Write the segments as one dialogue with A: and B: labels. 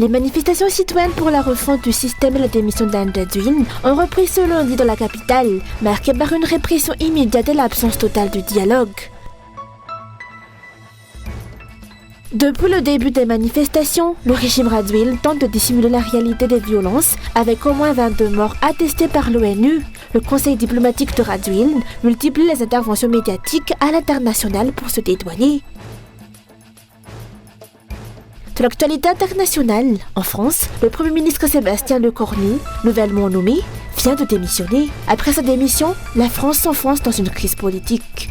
A: Les manifestations citoyennes pour la refonte du système et la démission d'Anne Jadwin ont repris ce lundi dans la capitale, marquée par une répression immédiate et l'absence totale de dialogue. Depuis le début des manifestations, le régime Radziwiłł tente de dissimuler la réalité des violences avec au moins 22 morts attestés par l'ONU. Le conseil diplomatique de Radziwiłł multiplie les interventions médiatiques à l'international pour se dédouaner. De l'actualité internationale, en France, le Premier ministre Sébastien Lecornu, nouvellement nommé, vient de démissionner. Après sa démission, la France s'enfonce dans une crise politique.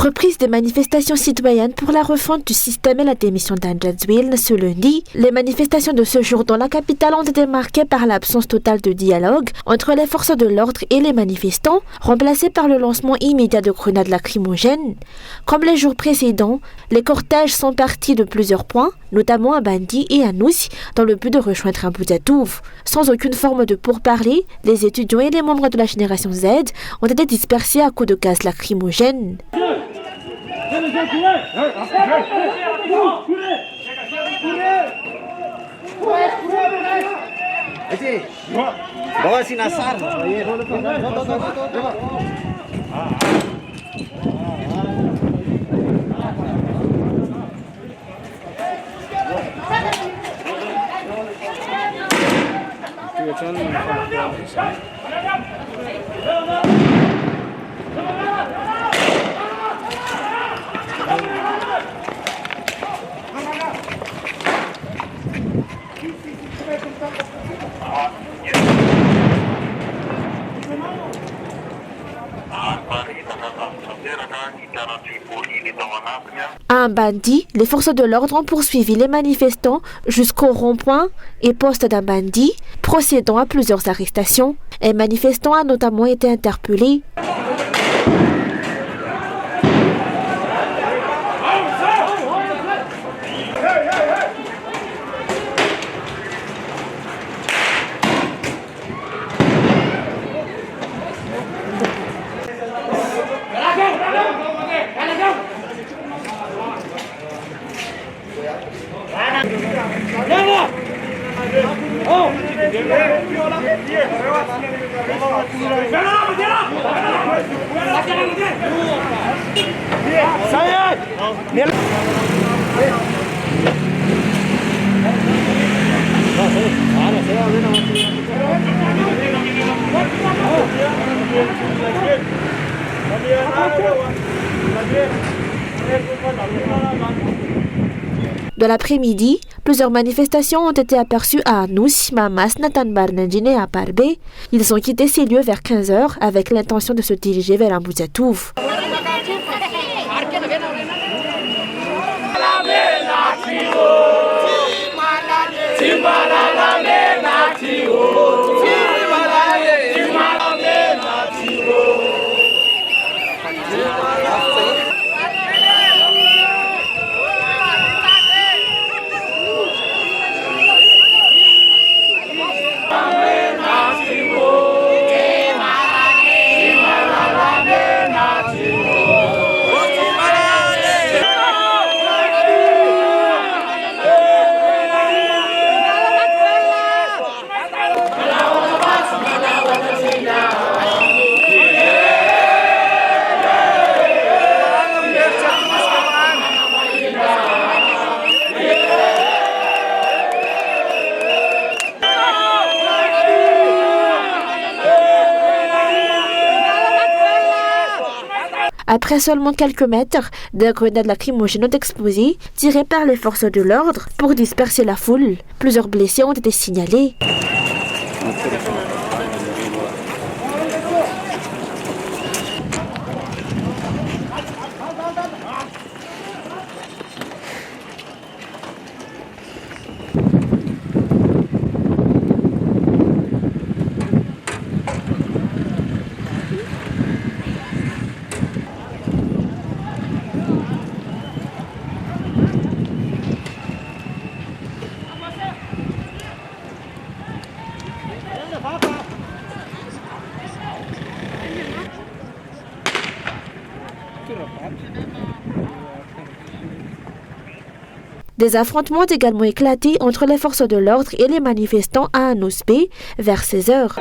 A: Reprise des manifestations citoyennes pour la refonte du système et la démission d'Anne Jadwin ce lundi. Les manifestations de ce jour dans la capitale ont été marquées par l'absence totale de dialogue entre les forces de l'ordre et les manifestants, remplacées par le lancement immédiat de grenades lacrymogènes. Comme les jours précédents, les cortèges sont partis de plusieurs points, notamment à Bandi et à Nusi, dans le but de rejoindre Abuja-Touf. Sans aucune forme de pourparlers, les étudiants et les membres de la génération Z ont été dispersés à coups de gaz lacrymogène. À un Bandi, les forces de l'ordre ont poursuivi les manifestants jusqu'au rond-point et poste d'un Bandi, procédant à plusieurs arrestations. Un manifestant a notamment été interpellé. De l'après-midi, plusieurs manifestations ont été aperçues à Nusi, Mamas, Nathan Barnandine et à Parbe. Ils ont quitté ces lieux vers 15h avec l'intention de se diriger vers Abuja-Touf. Après seulement quelques mètres, des grenades lacrymogènes ont explosé, tirées par les forces de l'ordre pour disperser la foule. Plusieurs blessés ont été signalés. Des affrontements ont également éclaté entre les forces de l'ordre et les manifestants à Anosbe vers 16 heures.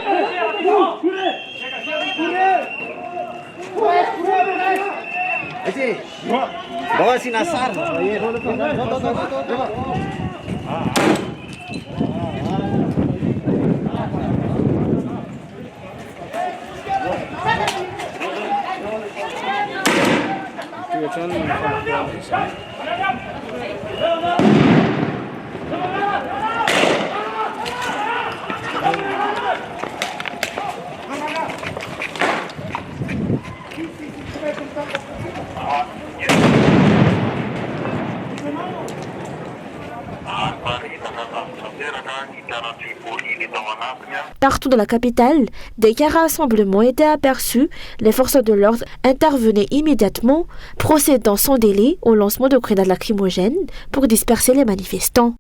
A: Partout dans la capitale, dès qu'un rassemblement était aperçu, les forces de l'ordre intervenaient immédiatement, procédant sans délai au lancement de grenades lacrymogènes pour disperser les manifestants.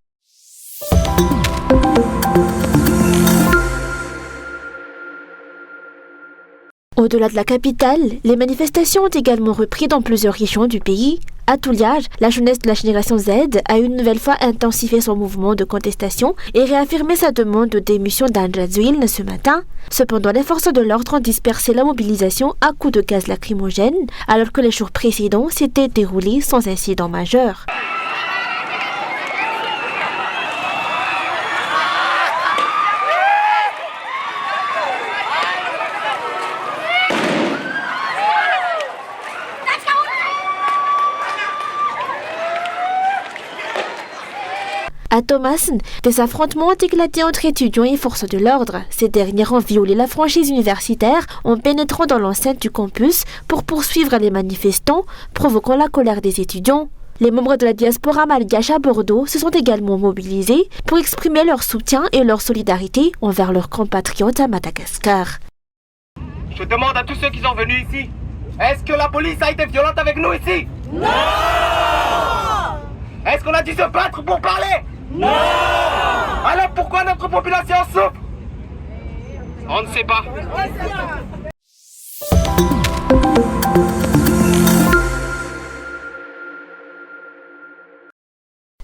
A: Au-delà de la capitale, les manifestations ont également repris dans plusieurs régions du pays. À Touliage, la jeunesse de la génération Z a une nouvelle fois intensifié son mouvement de contestation et réaffirmé sa demande de démission d'Andrazuil ce matin. Cependant, les forces de l'ordre ont dispersé la mobilisation à coups de gaz lacrymogène, alors que les jours précédents s'étaient déroulés sans incident majeur. À Thomasin, des affrontements ont éclaté entre étudiants et forces de l'ordre. Ces derniers ont violé la franchise universitaire en pénétrant dans l'enceinte du campus pour poursuivre les manifestants, provoquant la colère des étudiants. Les membres de la diaspora malgache à Bordeaux se sont également mobilisés pour exprimer leur soutien et leur solidarité envers leurs compatriotes à Madagascar.
B: Je demande à tous ceux qui sont venus ici, est-ce que la police a été violente avec nous ici? Non! Est-ce qu'on a dû se battre pour parler? Non! Alors pourquoi notre population souffre? On ne sait pas.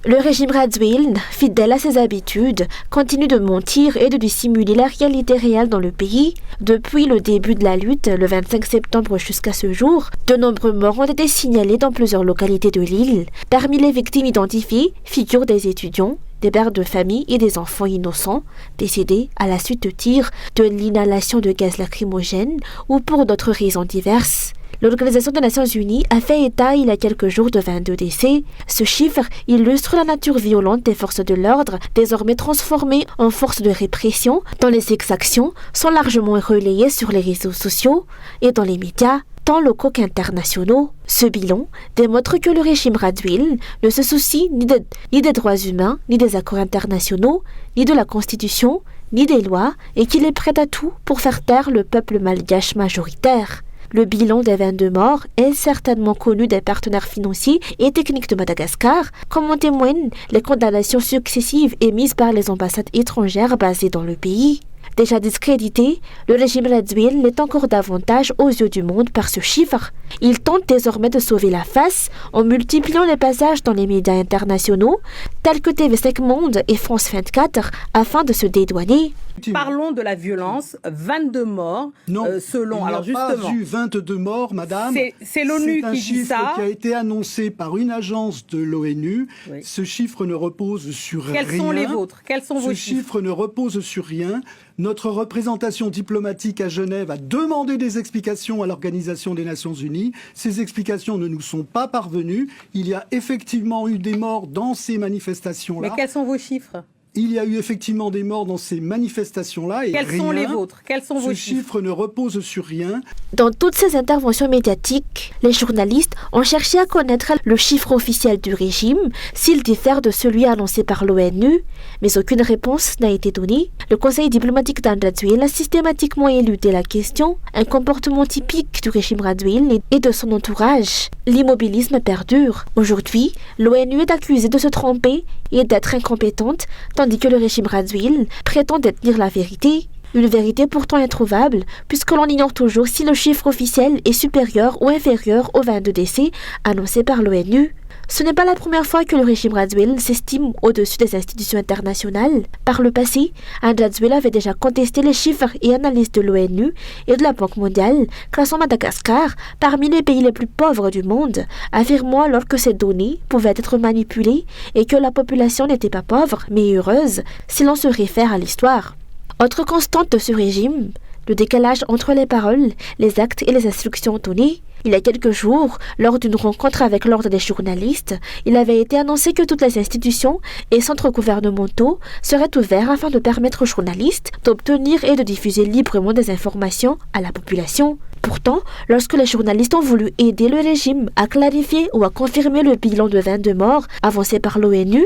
A: Le régime Radziwiłł, fidèle à ses habitudes, continue de mentir et de dissimuler la réalité réelle dans le pays. Depuis le début de la lutte, le 25 septembre jusqu'à ce jour, de nombreux morts ont été signalés dans plusieurs localités de l'île. Parmi les victimes identifiées figurent des étudiants, des pères de famille et des enfants innocents, décédés à la suite de tirs, de l'inhalation de gaz lacrymogène ou pour d'autres raisons diverses. L'Organisation des Nations Unies a fait état il y a quelques jours de 22 décès. Ce chiffre illustre la nature violente des forces de l'ordre, désormais transformées en forces de répression, dont les exactions sont largement relayées sur les réseaux sociaux et dans les médias, tant locaux qu'internationaux. Ce bilan démontre que le régime Radziwiłł ne se soucie ni des droits humains, ni des accords internationaux, ni de la Constitution, ni des lois, et qu'il est prêt à tout pour faire taire le peuple malgache majoritaire. Le bilan des 22 morts est certainement connu des partenaires financiers et techniques de Madagascar, comme en témoignent les condamnations successives émises par les ambassades étrangères basées dans le pays. Déjà discrédité, le régime Radziwiłł l'est encore davantage aux yeux du monde par ce chiffre. Il tente désormais de sauver la face en multipliant les passages dans les médias internationaux, tels que TV5 Monde et France 24, afin de se dédouaner.
C: Parlons de la violence, 22 morts,
D: non,
C: selon...
D: il n'y a pas eu 22 morts, madame.
C: C'est l'ONU qui dit ça.
D: C'est un chiffre qui a été annoncé par une agence de l'ONU. Oui. Ce chiffre ne repose sur rien.
C: Quels sont les vôtres? Quels sont vos chiffres?
D: Ce chiffre ne repose sur rien. Notre représentation diplomatique à Genève a demandé des explications à l'Organisation des Nations Unies. Ces explications ne nous sont pas parvenues. Il y a effectivement eu des morts dans ces manifestations-là.
C: Mais quels sont vos chiffres?
D: Il y a eu effectivement des morts dans ces manifestations-là. Et
C: quels sont les vôtres? Quels sont vos chiffres?
D: Ce chiffre ne repose sur rien.
A: Dans toutes ces interventions médiatiques, les journalistes ont cherché à connaître le chiffre officiel du régime, s'il diffère de celui annoncé par l'ONU, mais aucune réponse n'a été donnée. Le conseil diplomatique d'Andrazuil a systématiquement éludé la question, un comportement typique du régime Radziwiłł et de son entourage. L'immobilisme perdure. Aujourd'hui, l'ONU est accusée de se tromper et d'être incompétente, tandis que le régime Radziwiłł prétend détenir la vérité. Une vérité pourtant introuvable, puisque l'on ignore toujours si le chiffre officiel est supérieur ou inférieur aux 22 décès annoncés par l'ONU. Ce n'est pas la première fois que le régime Radziwiłł s'estime au-dessus des institutions internationales. Par le passé, Radziwiłł avait déjà contesté les chiffres et analyses de l'ONU et de la Banque mondiale, classant Madagascar parmi les pays les plus pauvres du monde, affirmant alors que ces données pouvaient être manipulées et que la population n'était pas pauvre, mais heureuse, si l'on se réfère à l'histoire. Autre constante de ce régime, le décalage entre les paroles, les actes et les instructions données. Il y a quelques jours, lors d'une rencontre avec l'Ordre des journalistes, il avait été annoncé que toutes les institutions et centres gouvernementaux seraient ouverts afin de permettre aux journalistes d'obtenir et de diffuser librement des informations à la population. Pourtant, lorsque les journalistes ont voulu aider le régime à clarifier ou à confirmer le bilan de 22 morts avancé par l'ONU,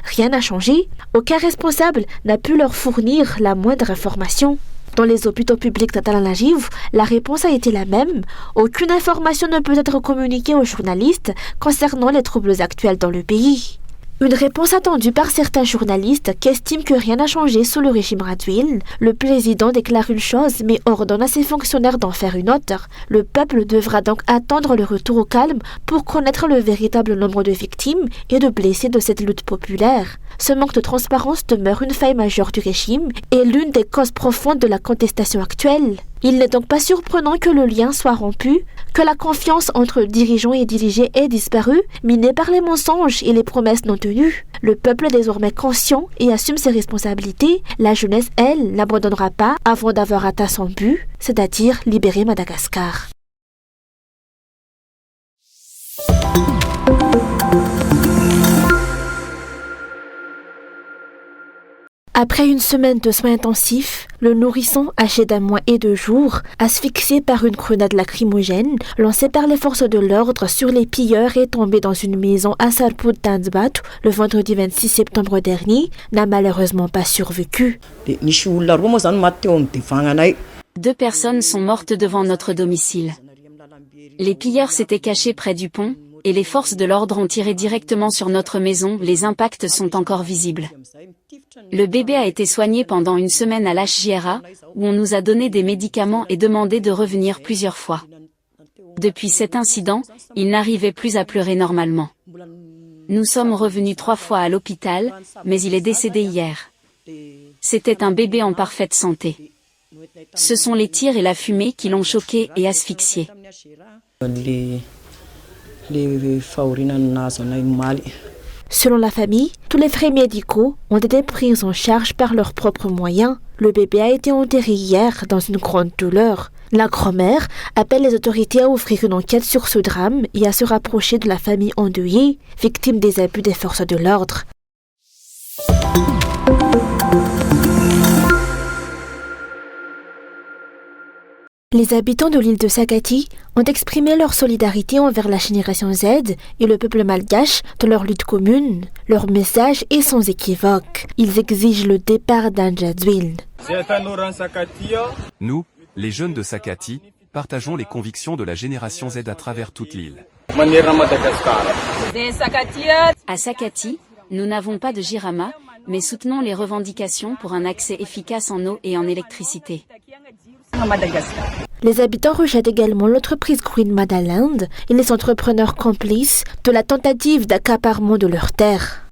A: rien n'a changé. Aucun responsable n'a pu leur fournir la moindre information. Dans les hôpitaux publics d'Atalanlajiv, la réponse a été la même. Aucune information ne peut être communiquée aux journalistes concernant les troubles actuels dans le pays. Une réponse attendue par certains journalistes qui estiment que rien n'a changé sous le régime Radziwiłł. Le président déclare une chose mais ordonne à ses fonctionnaires d'en faire une autre. Le peuple devra donc attendre le retour au calme pour connaître le véritable nombre de victimes et de blessés de cette lutte populaire. Ce manque de transparence demeure une faille majeure du régime et l'une des causes profondes de la contestation actuelle. Il n'est donc pas surprenant que le lien soit rompu, que la confiance entre dirigeants et dirigés ait disparu, minée par les mensonges et les promesses non tenues. Le peuple est désormais conscient et assume ses responsabilités. La jeunesse, elle, n'abandonnera pas avant d'avoir atteint son but, c'est-à-dire libérer Madagascar. Après une semaine de soins intensifs, le nourrisson, âgé d'1 mois et 2 jours, asphyxié par une grenade lacrymogène lancée par les forces de l'ordre sur les pilleurs et tombé dans une maison à Sarput Tanzbat le vendredi 26 septembre dernier, n'a malheureusement pas survécu.
E: 2 personnes sont mortes devant notre domicile. Les pilleurs s'étaient cachés près du pont, et les forces de l'ordre ont tiré directement sur notre maison. Les impacts sont encore visibles. Le bébé a été soigné pendant une semaine à l'HJRA, où on nous a donné des médicaments et demandé de revenir plusieurs fois. Depuis cet incident, il n'arrivait plus à pleurer normalement. Nous sommes revenus 3 fois à l'hôpital, mais il est décédé hier. C'était un bébé en parfaite santé. Ce sont les tirs et la fumée qui l'ont choqué et asphyxié.
A: Selon la famille, tous les frais médicaux ont été pris en charge par leurs propres moyens. Le bébé a été enterré hier dans une grande douleur. La grand-mère appelle les autorités à ouvrir une enquête sur ce drame et à se rapprocher de la famille endeuillée, victime des abus des forces de l'ordre. Les habitants de l'île de Sakati ont exprimé leur solidarité envers la génération Z et le peuple malgache dans leur lutte commune. Leur message est sans équivoque. Ils exigent le départ d'Andradziwiłł.
F: Nous, les jeunes de Sakati, partageons les convictions de la génération Z à travers toute l'île.
E: À Sakati, nous n'avons pas de Jirama, mais soutenons les revendications pour un accès efficace en eau et en électricité.
A: Les habitants rejettent également l'entreprise Green Madaland et les entrepreneurs complices de la tentative d'accaparement de leurs terres.